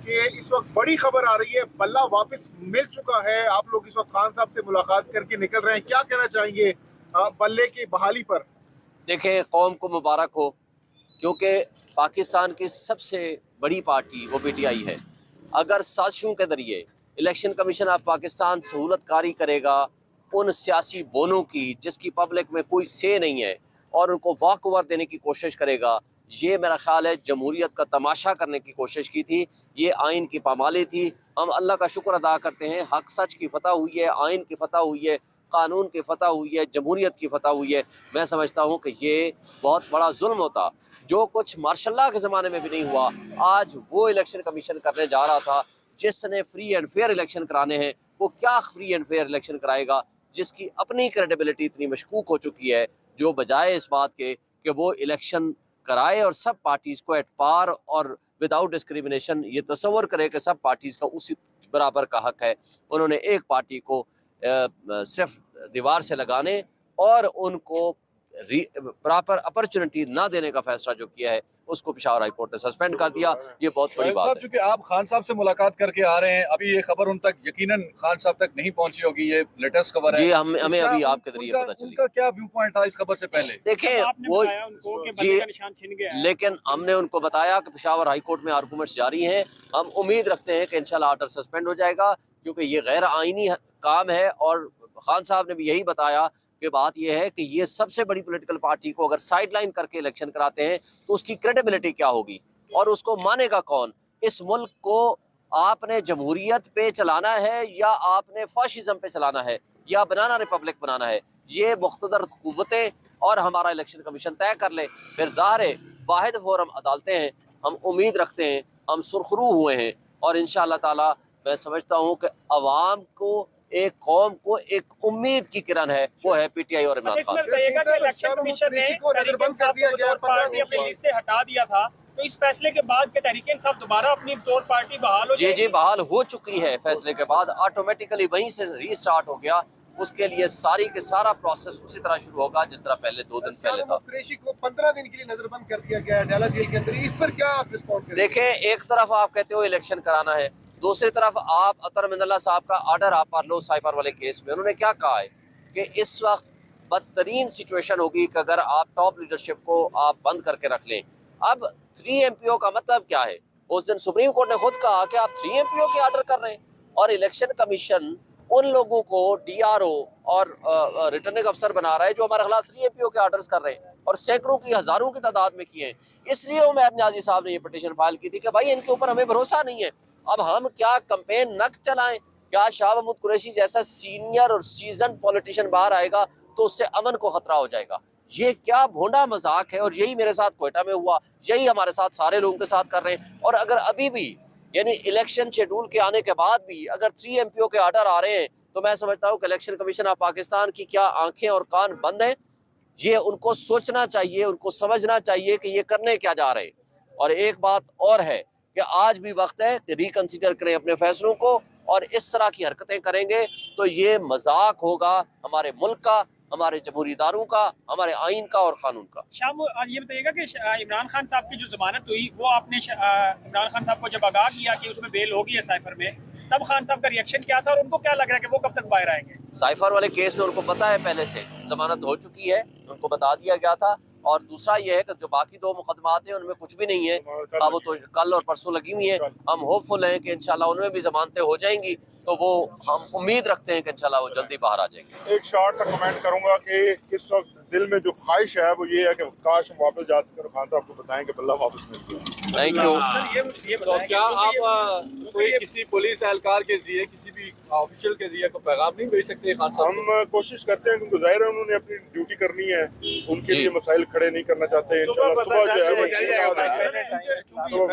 कि इस वक्त बड़ी खबर आ रही है, बल्ला वापस मिल चुका है। आप लोग इस वक्त खान साहब से मुलाकात करके निकल रहे हैं, क्या कहना चाहेंगे बल्ले की बहाली पर? देखें, कौम को मुबारक हो, क्योंकि पाकिस्तान की सबसे बड़ी पार्टी वो पीटीआई है। अगर साजिशों के ज़रिए इलेक्शन कमीशन ऑफ पाकिस्तान सहूलत कारी करेगा उन सियासी बोनों की जिसकी पब्लिक में कोई से नहीं है और उनको वॉक ओवर देने की कोशिश करेगा, ये मेरा ख्याल है जमहूरियत का तमाशा करने की कोशिश की थी। ये आइन की पामाली थी। हम अल्लाह का शुक्र अदा करते हैं, हक सच की फतह हुई है, आइन की फतह हुई है, कानून की फतह हुई है, जमहूरियत की फतह हुई है। मैं समझता हूँ कि ये बहुत बड़ा जुल्म होता जो कुछ मार्शल लॉ के ज़माने में भी नहीं हुआ। आज वो इलेक्शन कमीशन करने जा रहा था जिसने फ्री एंड फेयर इलेक्शन कराने हैं। वो क्या फ्री एंड फेयर इलेक्शन कराएगा जिसकी अपनी क्रेडिबिलिटी इतनी मशकूक हो चुकी है, जो बजाय इस बात के कि वो इलेक्शन कराए और सब पार्टीज़ को एट पार और विदाउट डिस्क्रिमिनेशन ये तस्वर करे कि सब पार्टीज़ का उसी बराबर का हक है। उन्होंने एक पार्टी को सिर्फ दीवार से लगाने और उनको प्रॉपर अपॉर्चुनिटी ना देने का फैसला जो किया है उसको पेशावर हाई कोर्ट ने सस्पेंड कर दिया। ये बहुत बड़ी बात है। चूंकि आप खान साहब से मुलाकात करके आ रहे हैं, अभी ये खबर उन तक यकीनन खान साहब तक नहीं पहुंची होगी, ये लेटेस्ट खबर है जी, हमें अभी आपके जरिए पता चली। उनका क्या व्यू पॉइंट था इस खबर से पहले? देखें, वो जी, लेकिन हमने उनको बताया कि पेशावर हाई कोर्ट में आर्गूमेंट्स जारी हैं। हम उम्मीद रखते हैं कि इंशाल्लाह आर्डर सस्पेंड हो जाएगा, क्योंकि ये गैर आईनी काम है। और खान साहब ने भी यही बताया कि बात यह है कि ये सबसे बड़ी पॉलिटिकल पार्टी को अगर साइडलाइन करके इलेक्शन कराते हैं तो उसकी क्रेडिबिलिटी क्या होगी और उसको मानेगा कौन? इस मुल्क को आपने जमहूरियत पे चलाना है या आपने फाशिज्म पे चलाना है या बनाना रिपब्लिक बनाना है? ये मुख्तदर कुव्वतें और हमारा इलेक्शन कमीशन तय कर ले। फिर ज़ाहिर है वाहिद फोरम अदालतें हैं। हम उम्मीद रखते हैं, हम सुरखरू हुए हैं और इंशाअल्लाह ताला मैं समझता हूँ कि अवाम को, एक कौम को एक उम्मीद की किरण है, वो है पीटीआई और इमरान खान। इलेक्शन कमीशन ने अपनी लिस्ट से हटा दिया था, तो इस फैसले के बाद के तहरीक इंसाफ दोबारा अपनी तौर पार्टी बहाल हो जी जी बहाल हो चुकी है। फैसले के बाद ऑटोमेटिकली वहीं से रीस्टार्ट हो गया। उसके लिए सारी के सारा प्रोसेस उसी तरह शुरू होगा जिस तरह पहले 2 दिन पहले था। कुरैशी को 15 दिन के लिए नजरबंद कर दिया गया है डाला जेल के अंदर। इस पर क्या आप रिस्पॉन्ड करेंगे? देखें, एक तरफ आप कहते हो इलेक्शन कराना है, दूसरी तरफ आप अतर मिनल्ला साहब का ऑर्डर आप पढ़ लो साइफर वाले केस में। उन्होंने क्या कहा है कि इस वक्त बदतरीन सिचुएशन होगी कि अगर आप टॉप लीडरशिप को आप बंद करके रख लें। अब 3 MPO का मतलब क्या है? उस दिन सुप्रीम कोर्ट ने खुद कहा कि आप 3 MPO के ऑर्डर कर रहे हैं और इलेक्शन कमीशन उन लोगों को DRO और रिटर्निंग अफसर बना रहा है जो हमारे खिलाफ 3 MPO के ऑर्डर्स कर रहे हैं और सैकड़ों की, हजारों की तादाद में किए हैं। इसलिए उमैर नियाज़ी साहब ने ये पिटीशन फाइल की थी कि भाई इनके ऊपर हमें भरोसा नहीं है। अब हम क्या कैंपेन न चलाएं? क्या शाह महमूद कुरैशी जैसा सीनियर और सीजन पॉलिटिशियन बाहर आएगा तो उससे अमन को खतरा हो जाएगा? ये क्या भोंडा मजाक है? और यही मेरे साथ क्वेटा में हुआ, यही हमारे साथ सारे लोगों के साथ कर रहे हैं। और अगर अभी भी यानी इलेक्शन शेड्यूल के आने के बाद भी अगर 3 MPO के ऑर्डर आ रहे हैं तो मैं समझता हूँ कि इलेक्शन कमीशन ऑफ पाकिस्तान की क्या आंखें और कान बंद हैं? ये उनको सोचना चाहिए, उनको समझना चाहिए कि ये करने क्या जा रहे हैं। और एक बात और है कि आज भी वक्त है कि रिकंसिडर करें अपने फैसलों को, और इस तरह की हरकतें करेंगे तो ये मजाक होगा हमारे मुल्क का, हमारे जमहूरी इदारों का, हमारे आइन का और कानून का। शाम, ये बताइएगा कि इमरान खान साहब की जो जमानत हुई वो आपने इमरान खान साहब को जब आगाह किया कि उसमें बेल होगी है साइफर में, तब खान साहब का रिएक्शन क्या था और उनको क्या लग रहा है कि वो कब तक बाहर आएंगे? साइफर वाले केस में उनको पता है पहले से जमानत हो चुकी है, उनको बता दिया गया था। और दूसरा ये है कि जो बाकी 2 मुकदमात हैं उनमें कुछ भी नहीं है, वो तो कल और परसों लगी हुई है। हम होपफुल हैं कि इंशाल्लाह उनमें भी जमानतें हो जाएंगी, तो वो हम उम्मीद रखते हैं कि इंशाल्लाह वो जल्दी बाहर आ जाएंगे। एक शॉर्ट सा कमेंट करूंगा कि इस वक्त दिल में जो ख्वाहिश है वो ये है कि काश हम वापस जा सकें, खान साहब को बताएं कि बल्ला वापस मिल गया। Thank you. ये तो क्या आप कोई किसी पुलिस एहलकार के जरिए, किसी भी ऑफिशियल के जरिए को पैगाम नहीं भेज सकते खान साहब? हम कोशिश करते हैं, क्योंकि जाहिर है उन्होंने अपनी ड्यूटी करनी है, उनके लिए मसाइल खड़े नहीं करना चाहते। इंशाल्लाह सुबह जो है वो